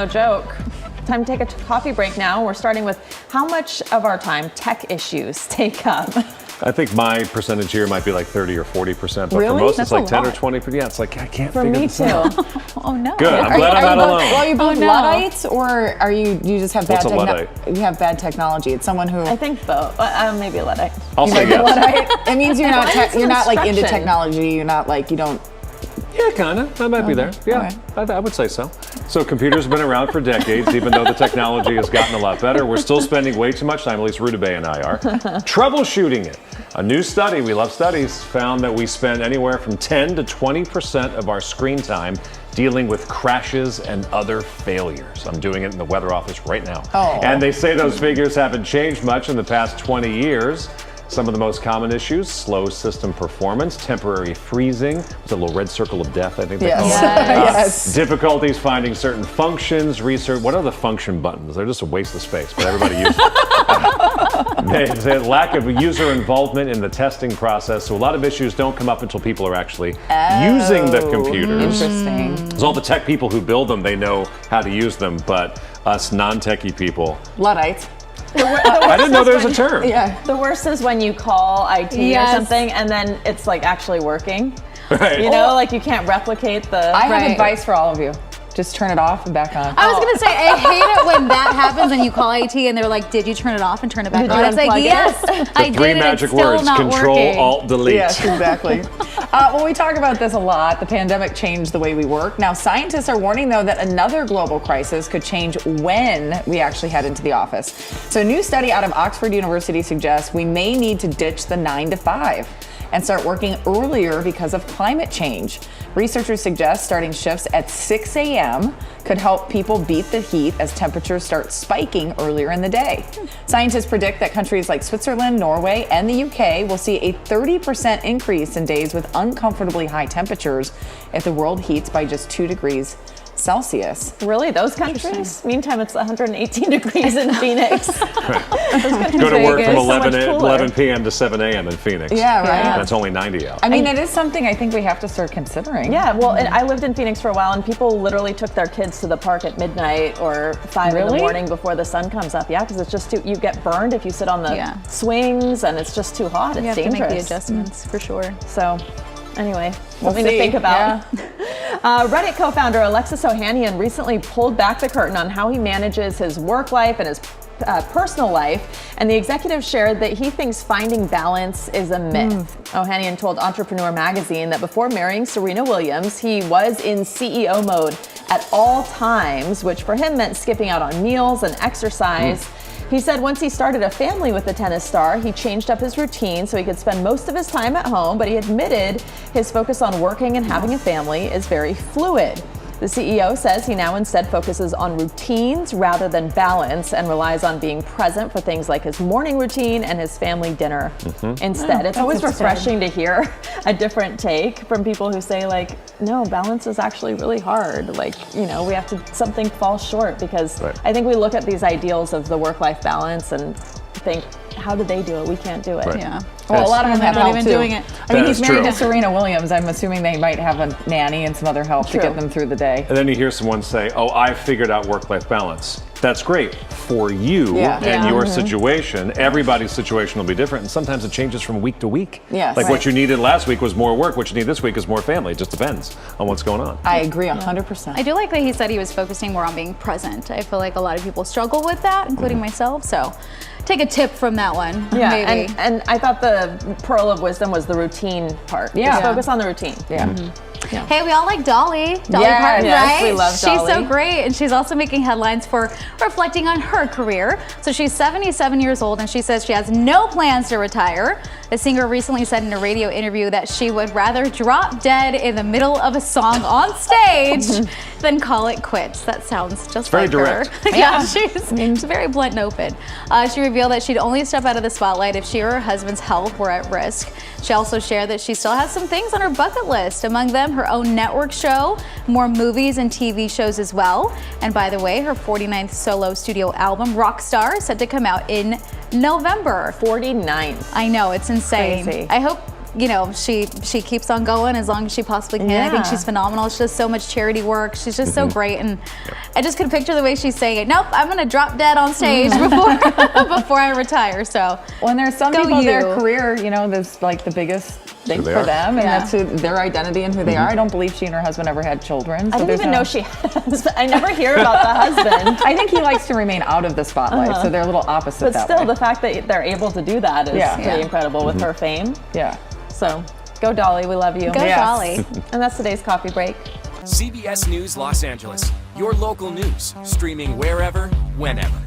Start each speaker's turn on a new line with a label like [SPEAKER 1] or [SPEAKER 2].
[SPEAKER 1] No joke. Time to take a coffee break now. We're starting with how much of our time tech issues take up.
[SPEAKER 2] I think my percentage here might be like 30 or 40%, but
[SPEAKER 1] Really?
[SPEAKER 2] for most
[SPEAKER 1] That's
[SPEAKER 2] it's like
[SPEAKER 1] a
[SPEAKER 2] 10 or
[SPEAKER 1] lot.
[SPEAKER 2] 20%. Yeah, it's like I can't
[SPEAKER 1] For
[SPEAKER 2] figure
[SPEAKER 1] me
[SPEAKER 2] this
[SPEAKER 1] too.
[SPEAKER 2] out.
[SPEAKER 3] Oh no.
[SPEAKER 2] Good. I'm glad I'm not alone.
[SPEAKER 4] Well, are you both
[SPEAKER 3] Oh, no.
[SPEAKER 4] Luddites, or are you just have bad
[SPEAKER 2] What's a Luddite?
[SPEAKER 4] You have bad technology. It's someone who
[SPEAKER 1] I think both. Maybe a Luddite.
[SPEAKER 2] I'll
[SPEAKER 4] you
[SPEAKER 2] say
[SPEAKER 4] might be
[SPEAKER 2] yes.
[SPEAKER 4] Luddite. It means you're not
[SPEAKER 1] Well, I need some
[SPEAKER 4] you're not like into
[SPEAKER 1] instruction.
[SPEAKER 4] technology. You're not like you don't.
[SPEAKER 2] Yeah, kind of. I might be there. Yeah, I would say so. So computers have been around for decades, even though the technology has gotten a lot better. We're still spending way too much time, at least Ruta Bay and I are, troubleshooting it. A new study, we love studies, found that we spend anywhere from 10 to 20% of our screen time dealing with crashes and other failures. I'm doing it in the weather office right now.
[SPEAKER 4] Oh.
[SPEAKER 2] And they say those figures haven't changed much in the past 20 years. Some of the most common issues: slow system performance, temporary freezing, it's a little red circle of death, I think they call it.
[SPEAKER 4] Yes.
[SPEAKER 2] Difficulties finding certain functions, research. What are the function buttons? They're just a waste of space, but everybody uses them. They lack of user involvement in the testing process, so a lot of issues don't come up until people are actually using the computers.
[SPEAKER 4] Interesting.
[SPEAKER 2] There's all the tech people who build them, they know how to use them, but us non-techie people,
[SPEAKER 4] Luddites.
[SPEAKER 2] I didn't know there was a term.
[SPEAKER 4] Yeah.
[SPEAKER 1] The worst is when you call IT
[SPEAKER 3] Yes.
[SPEAKER 1] or something and then it's like actually working.
[SPEAKER 2] Right.
[SPEAKER 1] You know, like you can't replicate the.
[SPEAKER 4] I have
[SPEAKER 3] Right.
[SPEAKER 4] advice for all of you. Just turn it off and back on.
[SPEAKER 3] I was gonna say, I hate it when that happens and you call IT and they're like, "Did you turn it off and turn it back
[SPEAKER 1] Did
[SPEAKER 3] on?"
[SPEAKER 1] you
[SPEAKER 3] It's like,
[SPEAKER 1] unplug it?
[SPEAKER 3] yes, I did.
[SPEAKER 2] Three
[SPEAKER 3] and
[SPEAKER 2] magic
[SPEAKER 3] it's still
[SPEAKER 2] words:
[SPEAKER 3] not
[SPEAKER 2] Control,
[SPEAKER 3] working.
[SPEAKER 2] Alt, Delete.
[SPEAKER 4] Yes, exactly. Well, we talk about this a lot. The pandemic changed the way we work. Now, scientists are warning, though, that another global crisis could change when we actually head into the office. So a new study out of Oxford University suggests we may need to ditch the 9 to 5 and start working earlier because of climate change. Researchers suggest starting shifts at 6 a.m. could help people beat the heat as temperatures start spiking earlier in the day. Scientists predict that countries like Switzerland, Norway, and the UK will see a 30% increase in days with uncomfortably high temperatures if the world heats by just 2 degrees Celsius.
[SPEAKER 1] Really, those countries? Meantime, it's 118 degrees in Phoenix.
[SPEAKER 2] Go to work from
[SPEAKER 1] Vegas. So much
[SPEAKER 2] 11
[SPEAKER 1] cooler.
[SPEAKER 2] p.m. to 7 a.m. in Phoenix.
[SPEAKER 4] Yeah, right.
[SPEAKER 2] And it's only 90 out.
[SPEAKER 4] I mean, it is something I think we have to start considering.
[SPEAKER 1] Yeah, well, and I lived in Phoenix for a while, and people literally took their kids to the park at midnight or 5 in the
[SPEAKER 4] Really?
[SPEAKER 1] morning before the sun comes up. Yeah, because it's just too, you get burned if you sit on the swings, and it's just too hot. It's
[SPEAKER 3] You have
[SPEAKER 1] dangerous.
[SPEAKER 3] to make the adjustments for sure.
[SPEAKER 1] So, anyway,
[SPEAKER 4] We'll
[SPEAKER 1] something to
[SPEAKER 4] see.
[SPEAKER 1] think about.
[SPEAKER 4] Yeah.
[SPEAKER 1] Reddit co-founder Alexis Ohanian recently pulled back the curtain on how he manages his work life and his personal life, and the executive shared that he thinks finding balance is a myth. Ohanian told Entrepreneur Magazine that before marrying Serena Williams, he was in CEO mode at all times, which for him meant skipping out on meals and exercise. He said once he started a family with the tennis star, he changed up his routine so he could spend most of his time at home, but he admitted his focus on working and having a family is very fluid. The CEO says he now instead focuses on routines rather than balance and relies on being present for things like his morning routine and his family dinner instead. It's always refreshing to hear a different take from people who say, like, no, balance is actually really hard. Like, you know, we have to, something falls short because I think we look at these ideals of the work-life balance and think, how do they do it? We can't do it.
[SPEAKER 2] Right.
[SPEAKER 3] Yeah.
[SPEAKER 4] Well, a lot of them
[SPEAKER 3] They're
[SPEAKER 4] have
[SPEAKER 3] not
[SPEAKER 4] help
[SPEAKER 3] even
[SPEAKER 4] too.
[SPEAKER 3] doing it.
[SPEAKER 4] I mean,
[SPEAKER 2] That
[SPEAKER 4] he's
[SPEAKER 2] is
[SPEAKER 4] married
[SPEAKER 2] true.
[SPEAKER 4] to Serena Williams. I'm assuming they might have a nanny and some other help to
[SPEAKER 1] True.
[SPEAKER 4] get them through the day.
[SPEAKER 2] And then you hear someone say, oh, I figured out work-life balance. That's great for you and
[SPEAKER 3] Yeah.
[SPEAKER 2] your situation. Everybody's situation will be different, and sometimes it changes from week to week.
[SPEAKER 4] Yes.
[SPEAKER 2] Like
[SPEAKER 4] Right.
[SPEAKER 2] what you needed last week was more work. What you need this week is more family. It just depends on what's going on.
[SPEAKER 4] I agree 100%.
[SPEAKER 3] I do like that he said he was focusing more on being present. I feel like a lot of people struggle with that, including myself. So take a tip from that one.
[SPEAKER 1] Yeah,
[SPEAKER 3] maybe.
[SPEAKER 1] and I thought the pearl of wisdom was the routine part.
[SPEAKER 4] Yeah.
[SPEAKER 1] Just focus on the routine.
[SPEAKER 4] Yeah.
[SPEAKER 3] Hey, we all like Dolly
[SPEAKER 4] Yes.
[SPEAKER 3] Parton,
[SPEAKER 1] Yes,
[SPEAKER 3] right?
[SPEAKER 1] we love
[SPEAKER 3] She's so
[SPEAKER 1] Dolly.
[SPEAKER 3] great, and she's also making headlines for reflecting on her career. So she's 77 years old, and she says she has no plans to retire. The singer recently said in a radio interview that she would rather drop dead in the middle of a song on stage than call it quits. That sounds just
[SPEAKER 2] very
[SPEAKER 3] like
[SPEAKER 2] direct.
[SPEAKER 3] her. Yeah, she's very blunt and open. She revealed that she'd only step out of the spotlight if she or her husband's health were at risk. She also shared that she still has some things on her bucket list, among them her own network show, more movies and TV shows as well. And by the way, her 49th solo studio album, Rockstar, is set to come out in November.
[SPEAKER 1] 49th.
[SPEAKER 3] I know, it's insane.
[SPEAKER 1] Crazy.
[SPEAKER 3] I hope you know, she keeps on going as long as she possibly can. I think
[SPEAKER 1] Yeah.
[SPEAKER 3] she's phenomenal. She does so much charity work. She's just so great, and I just could picture the way she's saying it. Nope, I'm gonna drop dead on stage before I retire. So
[SPEAKER 4] When there's some
[SPEAKER 3] Go
[SPEAKER 4] people, their
[SPEAKER 3] you.
[SPEAKER 4] career, you know, there's like the biggest thing
[SPEAKER 2] they
[SPEAKER 4] for
[SPEAKER 2] are.
[SPEAKER 4] them, and
[SPEAKER 3] Yeah.
[SPEAKER 4] that's who their identity and who they are. I don't believe she and her husband ever had children. So
[SPEAKER 1] I didn't
[SPEAKER 4] there's
[SPEAKER 1] even
[SPEAKER 4] no-
[SPEAKER 1] know she has. I never hear about the husband.
[SPEAKER 4] I think he likes to remain out of the spotlight, so they're a little opposite
[SPEAKER 1] But
[SPEAKER 4] that
[SPEAKER 1] still,
[SPEAKER 4] way.
[SPEAKER 1] the fact that they're able to do that is
[SPEAKER 4] Yeah.
[SPEAKER 1] pretty
[SPEAKER 3] Yeah.
[SPEAKER 1] incredible with her fame.
[SPEAKER 4] Yeah.
[SPEAKER 1] So go Dolly, we love you.
[SPEAKER 3] go
[SPEAKER 4] Yes.
[SPEAKER 3] Dolly.
[SPEAKER 1] And that's today's coffee break.
[SPEAKER 5] CBS News Los Angeles, your local news, streaming wherever, whenever.